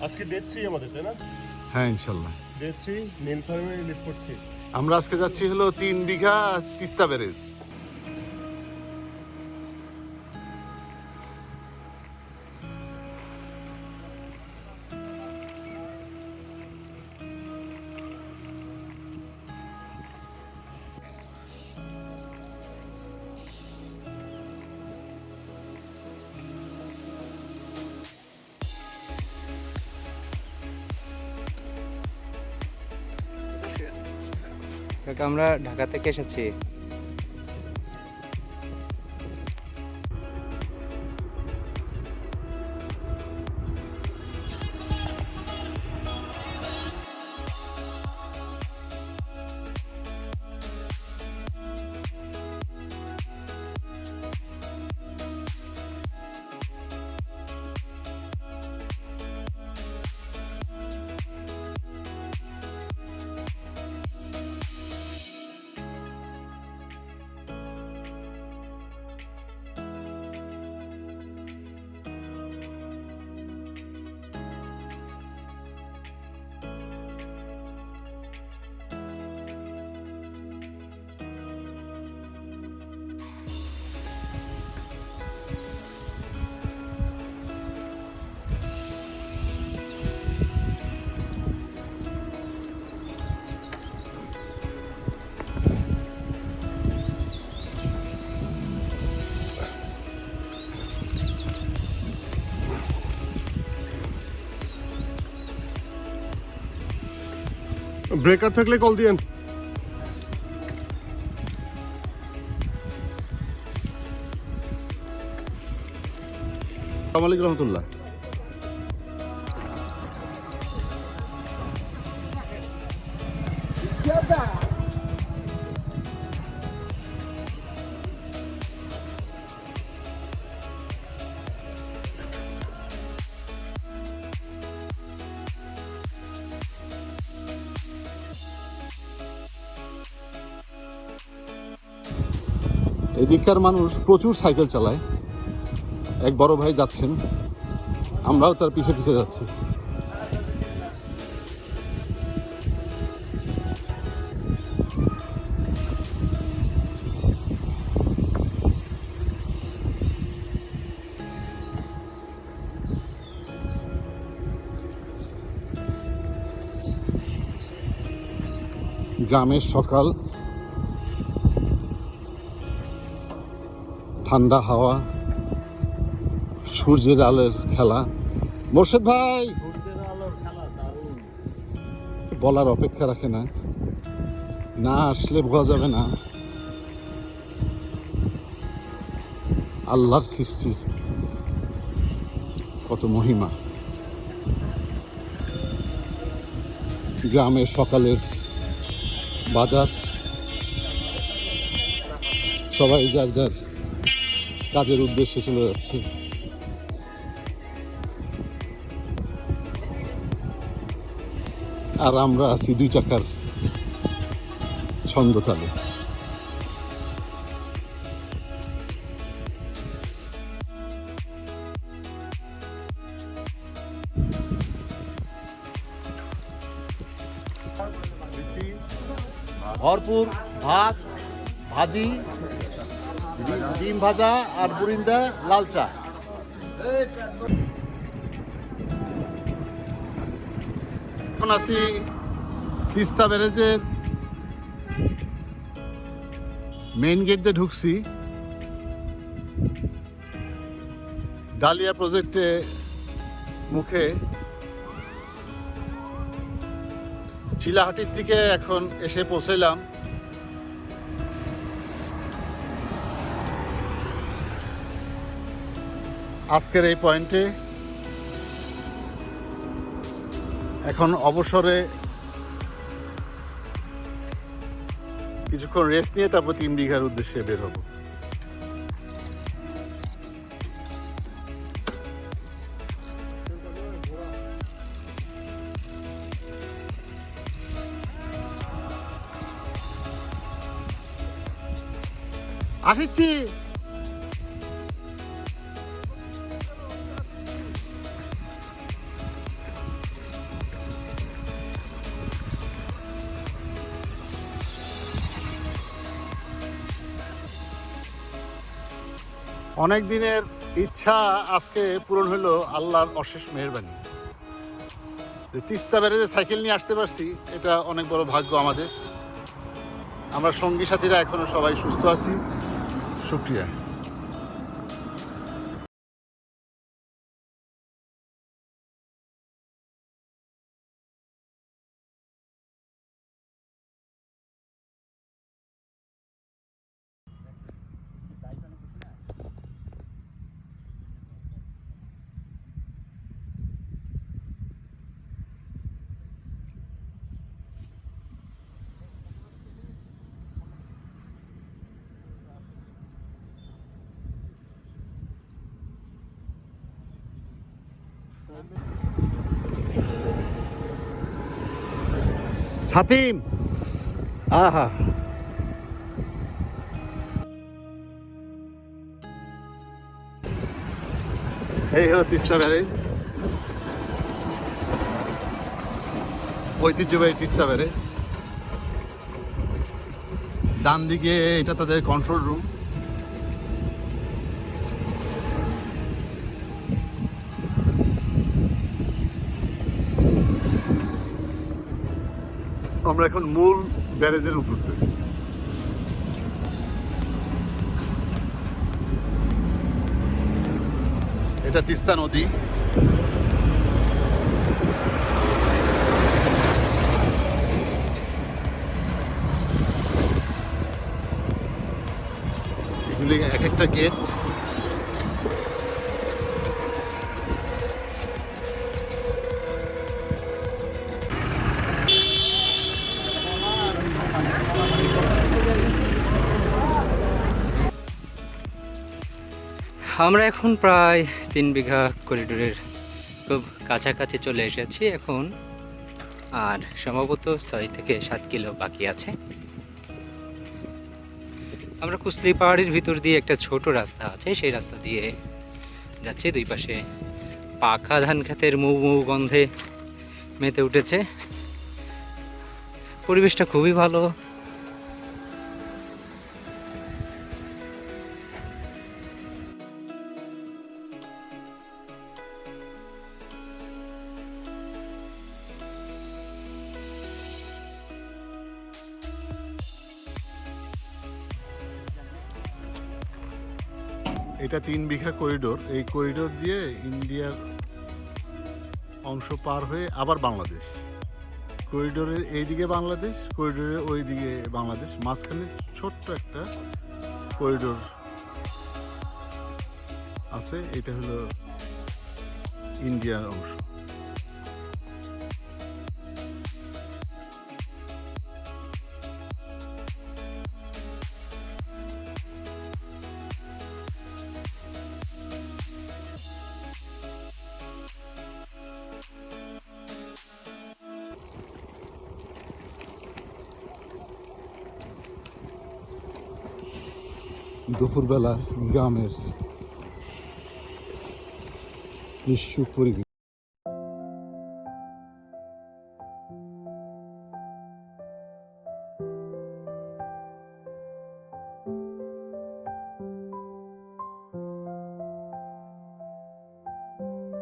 আজকে ডে 3 আমাদের, তাই না? হ্যাঁ ইনশাল্লাহ। ডে 3 নীলফামারী লিফট করছি। আমরা আজকে যাচ্ছি হলো 3 বিঘা তিস্তা ব্যারেজ। আমরা ঢাকা থেকে এসেছি। ব্রেকার থাকলে কল দিয়েন। আসসালামু আলাইকুম রহমতুল্লাহ। এদিককার মানুষ প্রচুর সাইকেল চালায়। এক বড় ভাই যাচ্ছেন, আমরাও তার পিছে পিছে যাচ্ছি। গ্রামের সকাল, ঠান্ডা হাওয়া, সূর্যের আলোর খেলা। মোর্শেদ ভাই বলার অপেক্ষা রাখে না, না আসলে বোঝা যাবে না আল্লাহর সৃষ্টির কত মহিমা। গ্রামের সকালের বাজার, সবাই যার যার কাজের উদ্দেশ্যে চলে যাচ্ছে। আর আমরা আছি 2 চাকার ছন্দতালে। ভরপুর ভাত, ভাজি, ডিম ভাজা আর বুরিন্দা লাল চা। এখন আছি তিস্তা ব্যারেজের মেইন গেট দিয়ে ঢুকছি। ডালিয়া প্রজেক্টে মুখে চিলাহাটির থেকে এখন এসে পৌঁছাইলাম আজকের এই পয়েন্টে। এখন অবসরে কিছুক্ষণ রেস্ট নিয়ে তারপর 3 বিঘার উদ্দেশ্যে বের হব। আসিচ্ছি। অনেক দিনের ইচ্ছা আজকে পূরণ হলো আল্লাহর অশেষ মেহেরবানি। যে তিস্তা ব্যারেজে সাইকেল নিয়ে আসতে পারছি, এটা অনেক বড় ভাগ্য আমাদের। আমরা সঙ্গী সাথীরা এখনো সবাই সুস্থ আছি, শুকরিয়া। সাতিম, আহা, এই হলো তিস্তা ব্যারেজ, ঐতিহ্যবাহী তিস্তা ব্যারেজ। ডান দিকে এটা তাদের কন্ট্রোল রুম। আমরা এখন মূল ব্যারেজের উপর উঠতেছি। এটা তিস্তা নদী। এগুলি এক একটা গেট। আমরা এখন প্রায় 3 বিঘা করিডোরের খুব কাছাকাছি চলে এসেছি এখন, আর সম্ভবত 6 থেকে 7 কিলো বাকি আছে। আমরা কুসলি পাহাড়ের ভিতর দিয়ে একটা ছোট রাস্তা আছে, সেই রাস্তা দিয়ে যাচ্ছি। দুই পাশে পাখা ধান ক্ষেতের মৌ মৌ গন্ধে মেতে উঠেছে। পরিবেশটা খুবই ভালো। এটা 3 বিঘা করিডোর। এই করিডোর দিয়ে ইন্ডিয়ার অংশ পার হয়ে আবার বাংলাদেশ। করিডোরের এইদিকে বাংলাদেশ, করিডোরের ওই দিকে বাংলাদেশ, মাঝখানে ছোট্ট একটা করিডোর আছে। এটা হলো ইন্ডিয়ার অংশ। দুপুরবেলা গ্রামের নিশ্চুপ পরিবেশ।